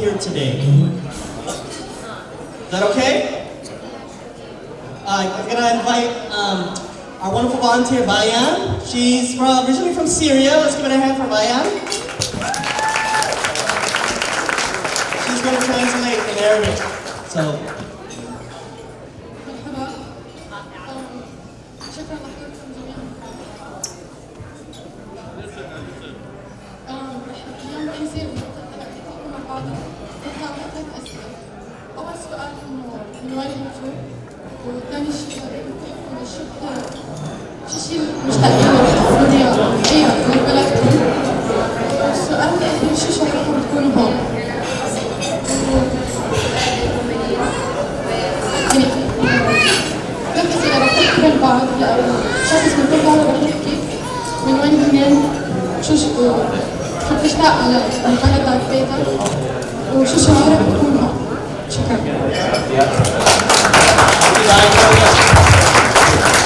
here today. Is that okay? I'm gonna invite our wonderful volunteer, Bayan. She's originally from Syria. Let's give it a hand for Bayan. She's gonna translate in Arabic. So.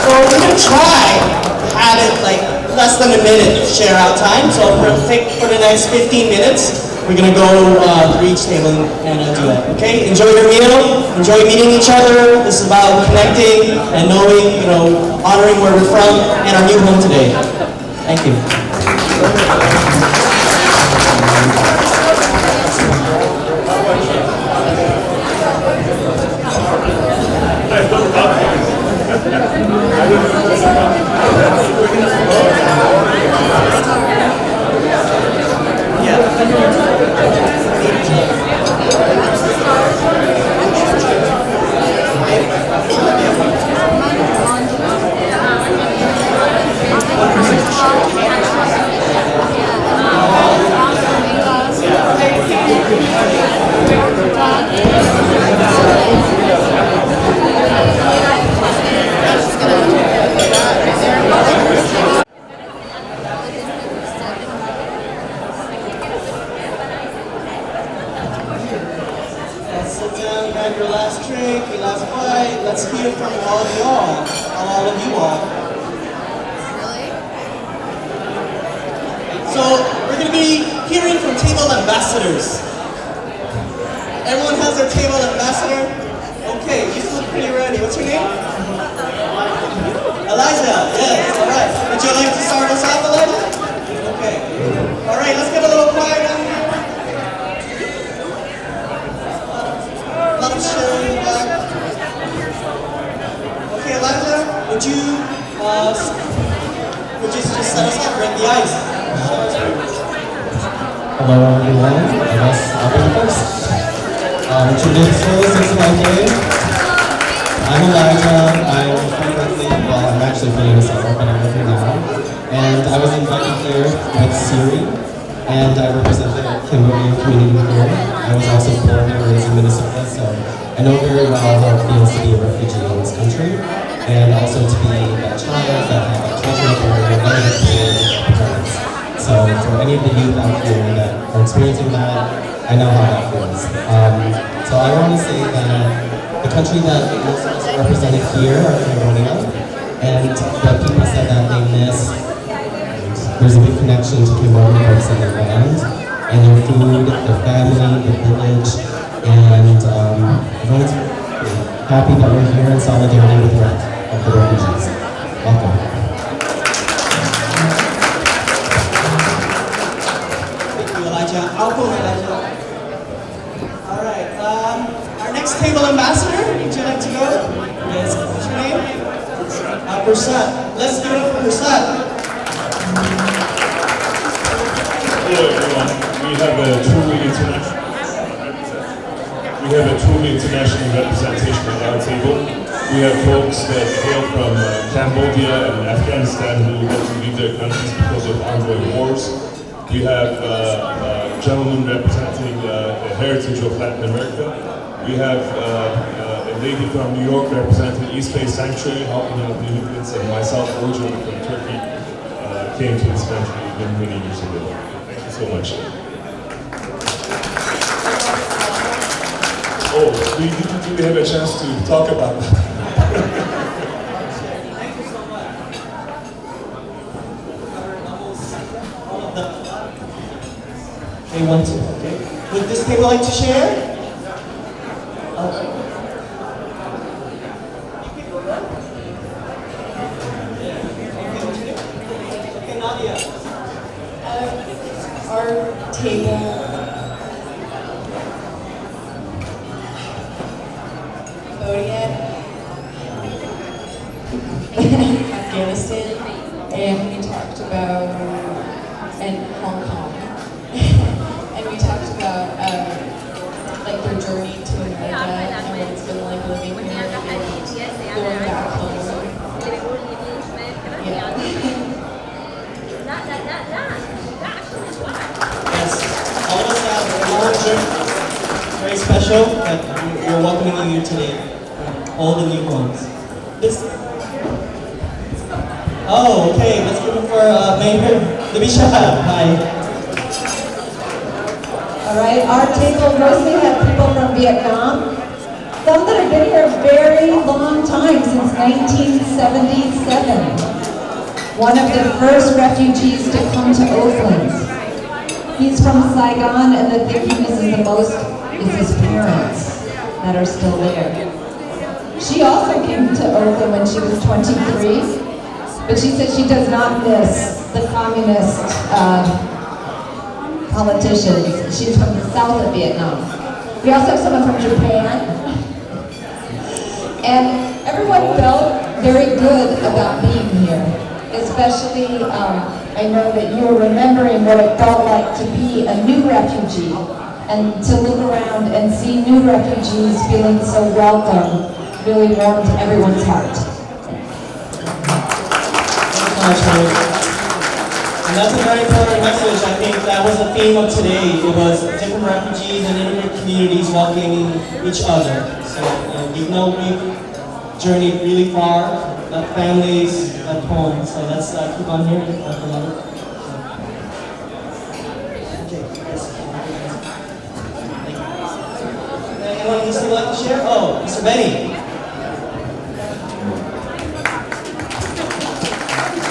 We're gonna try to have it like less than a minute of share out time. So for the next 15 minutes, we're gonna go through each table and do that. Okay? Enjoy your meal. Enjoy meeting each other. This is about connecting and knowing, honoring where we're from and our new home today. Thank you. Your last drink, your last bite. Let's hear from all of you all. Really? So we're going to be hearing from table ambassadors. Everyone has their table ambassador? Okay, you look pretty ready. What's your name? Elijah. Yes, all right. Would you like to start us off, Elijah? Okay. All right, let's get a little quiet down here. Luncheon in the back. Okay, Elijah, would you just set us up, break the ice? Hello everyone, I guess I'll be the first. Traditional 69K. I'm Elijah, I'm actually from Minnesota, but I'm living now. And I was invited here with Siri, and I represent the Cambodian community here. I was also born and raised in Minnesota, so I know very well how it feels to be a refugee in this country, and also to be that child that had that cultural barrier, uneducated parents. So for any of the youth out here that are experiencing that, I know how that feels. So I want to say that the country that most of us are represented here are Cambodia, and the people said that they miss. There's a big connection to Cambodian folks and their land, and their food, their family, their village, and everyone's happy that we're here in solidarity with the rest of the refugees. Welcome. Thank you, Elijah. Welcome, Elijah. All right, our next table ambassador, would you like to go? Yes, what's your name? Prasad. Let's give it up for Prasad. Hello everyone. We have a truly international representation at our table. We have folks that hail from Cambodia and Afghanistan who had to leave their countries because of ongoing wars. We have a gentleman representing the heritage of Latin America. We have a lady from New York representing East Bay Sanctuary, helping out the immigrants, and myself, originally from Turkey, came to this country many years ago. Thank you so much. Oh, we didn't really have a chance to talk about that. Thank you so much. All of the... Okay, 1, 2, okay. Would this table like to share? Okay. Okay, Nadia. Our table, Cambodia, Afghanistan, and we talked about, and Hong Kong. And we talked about like their journey to America and what it's been like living here and going back home. Yeah. Yes, all of us have a luncheon, very special, but we're welcoming you today, all the new ones. This. Oh, okay, let's give it for Mayor Libby Schaaf. Hi. All right, our table mostly have people from Vietnam, some that have been here a very long time, since 1977. One of the first refugees to come to Oakland. He's from Saigon, and the thing he misses the most is his parents that are still there. She also came to Oakland when she was 23, but she said she does not miss the communist politicians. She's from the south of Vietnam. We also have someone from Japan. And everyone felt very good about being here. Especially, I know that you are remembering what it felt like to be a new refugee and to look around and see new refugees feeling so welcome really warmed everyone's heart. And that's a very important message. I think that was the theme of today. It was different refugees and immigrant communities welcoming each other. So, even though we've journeyed really far, families at home. So let's keep on here and talk about it. Anyone who still like to share? Oh, Mr. Benny.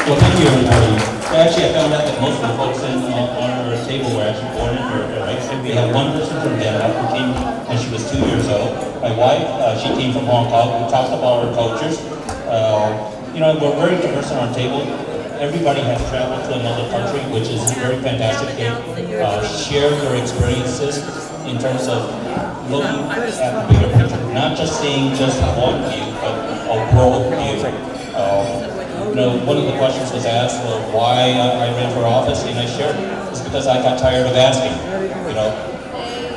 Well, thank you, everybody. Actually, I found out that most of the folks on our table were actually born in America, right? We have one person from Denmark who came when she was 2 years old. My wife, she came from Hong Kong. We talked about our cultures. You know, we're very diverse on our table. Everybody has traveled to another country, which is very fantastic. They share their experiences in terms of looking at the bigger picture, not just seeing just one view, but a world view. You know, one of the questions was asked, well, why I ran for office, and I shared it's because I got tired of asking. You know,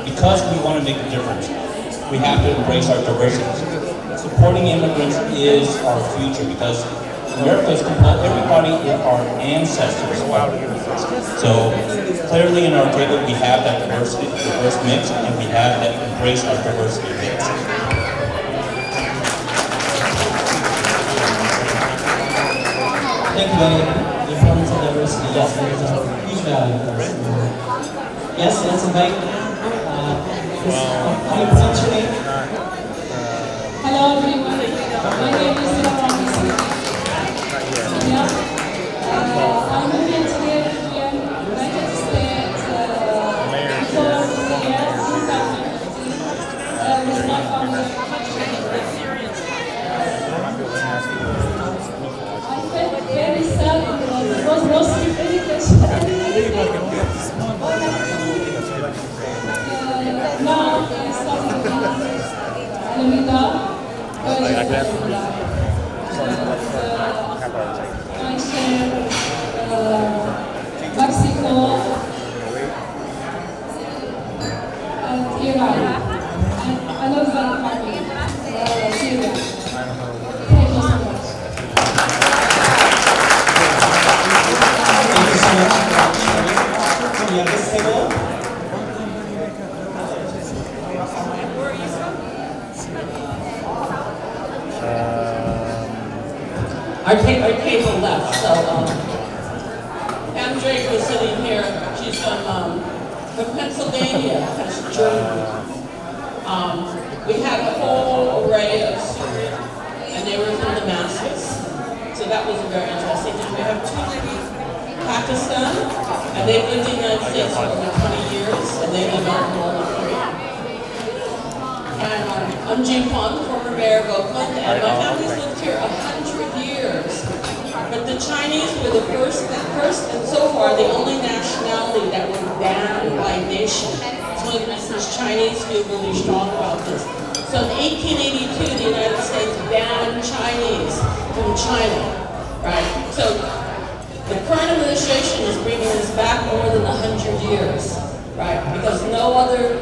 because we want to make a difference, we have to embrace our diversity. Supporting immigrants is our future because America is composed, everybody is our ancestors are immigrants. So clearly in our table we have that diverse mix, and we have that embrace our diversity mix. Thank you, Benny. The importance of diversity, yes, there's a huge value for us. Yes, let's invite how do you pronounce your name? Hello everyone, my name is Libby. I'm moving to the United States for 4 years, 2015, with my family. I felt very sad because it was mostly education. Now I started to Mexico and Iran, and another country, Syria. Thank you so much. Thank you so much. Yeah, this table. Our table left, so Pam Drake was sitting here. She's from Pennsylvania, that's Germany. We had a whole array of Syrian, and they were from Damascus, so that was very interesting. And we have two from Pakistan, and they've lived in the United States for over 20 years, and they live out in I'm Jean Pond, former mayor of Oakland, and my family's lived here 100 years. But the Chinese were the first, and so far the only nationality that were banned by nation. So Mrs. Chinese feel really strong about this. So in 1882, the United States banned Chinese from China, right? So the current administration is bringing this back more than 100 years, right? Because no other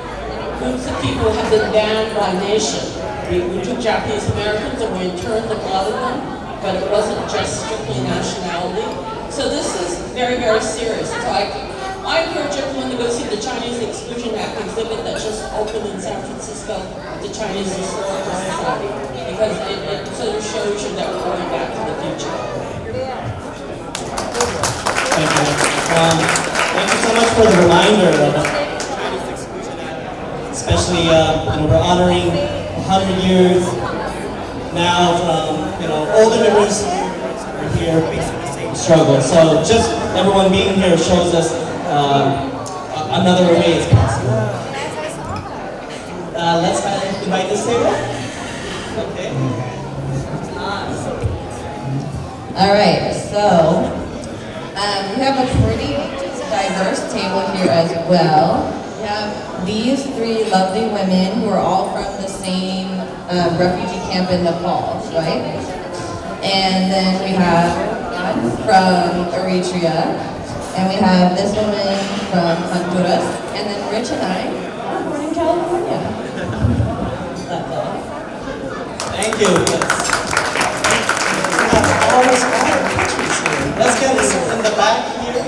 groups of people have been banned by nation. We took Japanese Americans and we interned a lot of them, but it wasn't just strictly nationality. So this is very, very serious. So I encourage everyone to go see the Chinese Exclusion Act exhibit that just opened in San Francisco at the Chinese Historical Society, because it sort of shows you that we're going back to the future. Thank you. Thank you so much for the reminder of Chinese Exclusion Act. Especially, we're honoring 100 years now from, older members are here facing the same struggle. So just everyone being here shows us another way is possible. Let's invite this table. Okay. All right, so we have a pretty diverse table here as well. We have these three lovely women who are all from the same refugee camp in Nepal, right? And then we have one from Eritrea, and we have this woman from Honduras, and then Rich and I are born in California. Thank you. We have all these other countries here. Let's get this in the back here.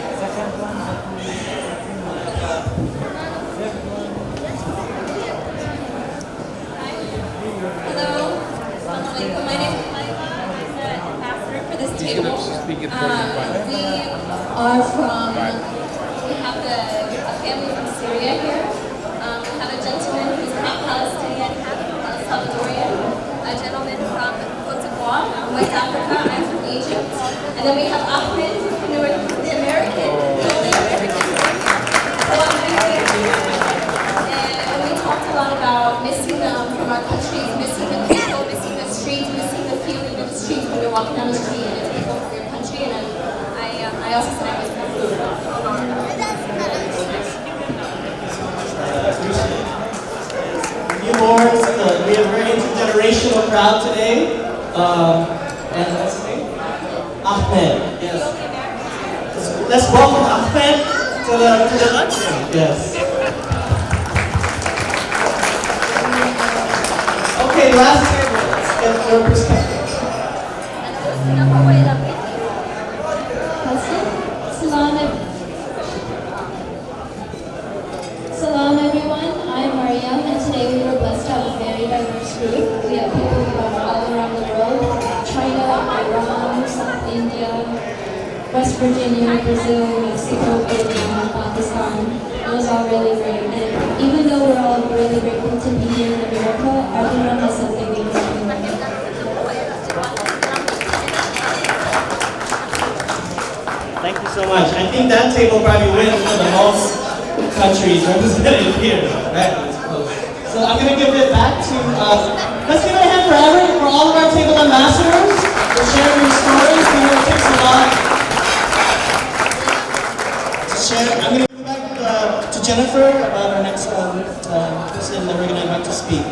Hello. My name is Laila. I'm the ambassador for this table. We are from, we have a family from Syria here. We have a gentleman who's half Palestinian, half Salvadorian. A gentleman from Cote d'Ivoire, West Africa. I'm from Egypt. And then we have Ahmed, who's the American, the only American. So I'm very here. And we talked a lot about missing them from our countries, missing the people, missing the streets, missing the feeling of the streets when you're walking down the street and it's people from your country. And I also said I was from food. Newborns, we have a very intergenerational crowd today. And what's his name? Ahmed. Yes. Let's welcome Ahmed to the luncheon. Yes. Okay, last table. Let's get your perspective. Salam everyone, I'm Mariam, and today we were blessed to have a very diverse group. We have people from all around the world: China, Iran, India, West Virginia, Brazil, Mexico, Vietnam, Pakistan. It was all really great. And even though we're all really grateful to be here in America, everyone has something we can do. Thank you so much. I think that table probably wins for the most countries represented here. Right? So I'm going to give it back to, let's give it a hand for all of our table ambassadors for sharing your stories. We know it takes a lot to share. I'm going to give it back to Jennifer about our next person that we're going to invite to speak.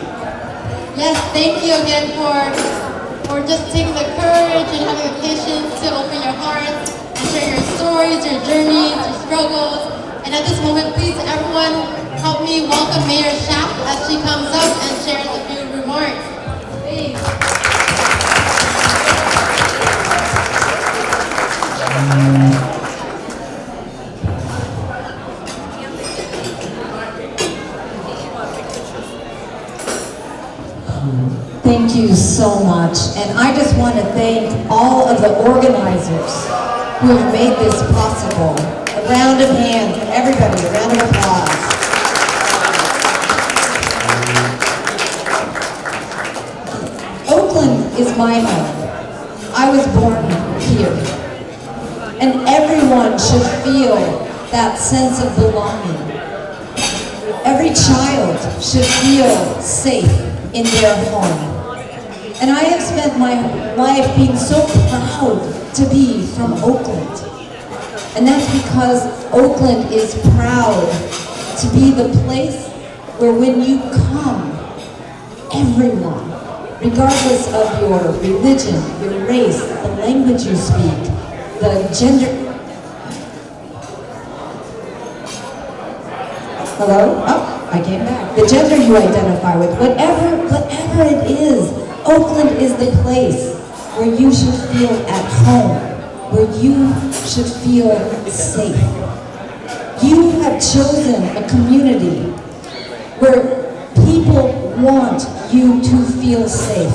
Yes, thank you again for just taking the courage and having the patience to open your hearts and share your stories, your journeys, your struggles. And at this moment, please everyone help me welcome Mayor Schaaf as she comes up and shares a few remarks. Please. Thank you so much. And I just want to thank all of the organizers who have made this possible. A round of hands for everybody, a round of applause. Oakland is my home. I was born here. And everyone should feel that sense of belonging. Every child should feel safe in their home. And I have spent my life being so proud to be from Oakland. And that's because Oakland is proud to be the place where when you come, everyone, regardless of your religion, your race, the language you speak, the gender... Hello? Oh, I came back. The gender you identify with, whatever it is, Oakland is the place where you should feel at home, where you should feel safe. You have chosen a community where people want you to feel safe.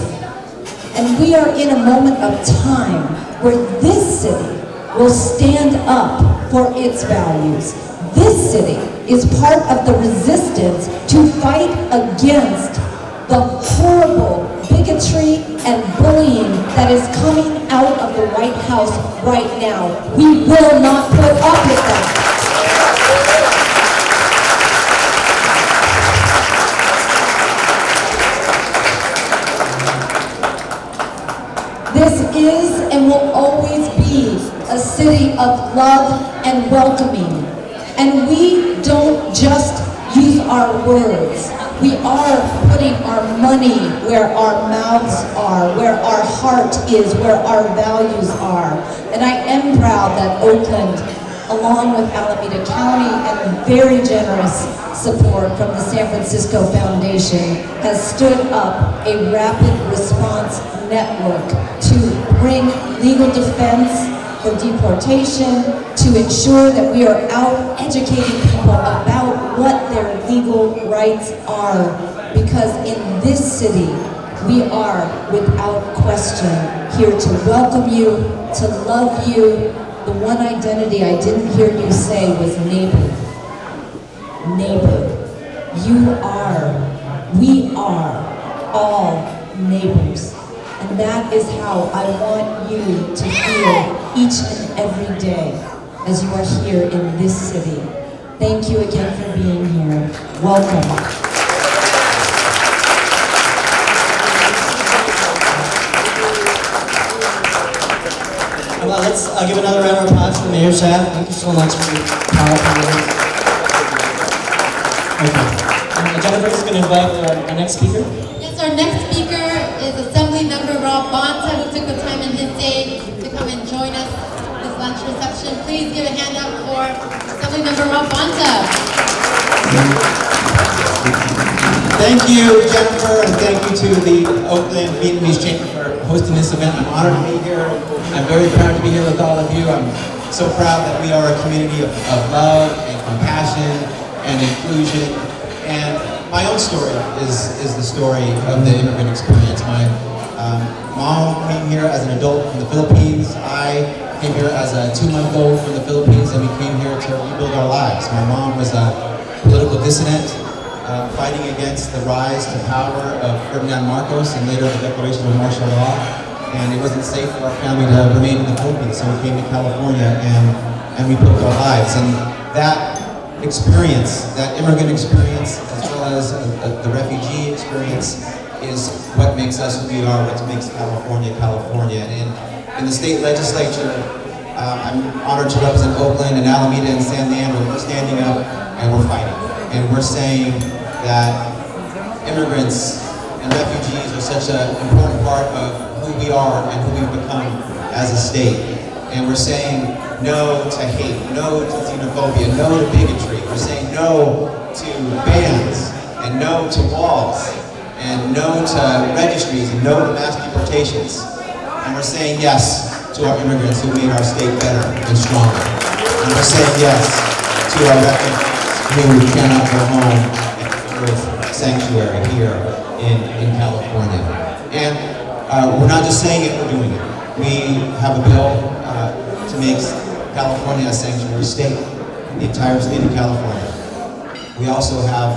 And we are in a moment of time where this city will stand up for its values. This city is part of the resistance to fight against the horrible bigotry and bullying that is coming out of the White House right now. We will not put up with that. This is and will always be a city of love and welcoming. And we don't just use our words. We are putting our money where our mouths are, where our heart is, where our values are. And I am proud that Oakland, along with Alameda County and very generous support from the San Francisco Foundation, has stood up a rapid response network to bring legal defense for deportation, to ensure that we are out educating people about what their legal rights are. Because in this city, we are, without question, here to welcome you, to love you. The one identity I didn't hear you say was neighbor. Neighbor. You are, we are all neighbors. And that is how I want you to feel each and every day as you are here in this city. Thank you again for being here. Welcome. Well, let's give another round of applause to Mayor Schaaf. Thank you so much for your powerful words. Okay. Jennifer is going to invite our next speaker. Yes, our next speaker is Assemblymember Bonta, who took the time in his day to come and join us at this lunch reception. Please give a hand up for Assemblymember Bonta. Thank you, Jennifer, and thank you to the Oakland Vietnamese Chamber for hosting this event. I'm honored to be here. I'm very proud to be here with all of you. I'm so proud that we are a community of love and compassion and inclusion. And my own story is the story of the immigrant experience. My mom came here as an adult from the Philippines. I came here as a 2-month-old from the Philippines, and we came here to rebuild our lives. My mom was a political dissident, fighting against the rise to power of Ferdinand Marcos and later the declaration of martial law. And it wasn't safe for our family to remain in the Philippines, so we came to California and we built our lives. And that experience, that immigrant experience, as well as the refugee experience, is what makes us who we are, what makes California, California. And in the state legislature, I'm honored to represent Oakland and Alameda and San Leandro. We're standing up and we're fighting. And we're saying that immigrants and refugees are such an important part of who we are and who we've become as a state. And we're saying no to hate, no to xenophobia, no to bigotry. We're saying no to bans, and no to walls, and no to registries, and no to mass deportations. And we're saying yes to our immigrants who made our state better and stronger. And we're saying yes to our refugees who cannot go home and earth sanctuary here in California. And we're not just saying it, we're doing it. We have a bill to make California a sanctuary state, the entire state of California. We also have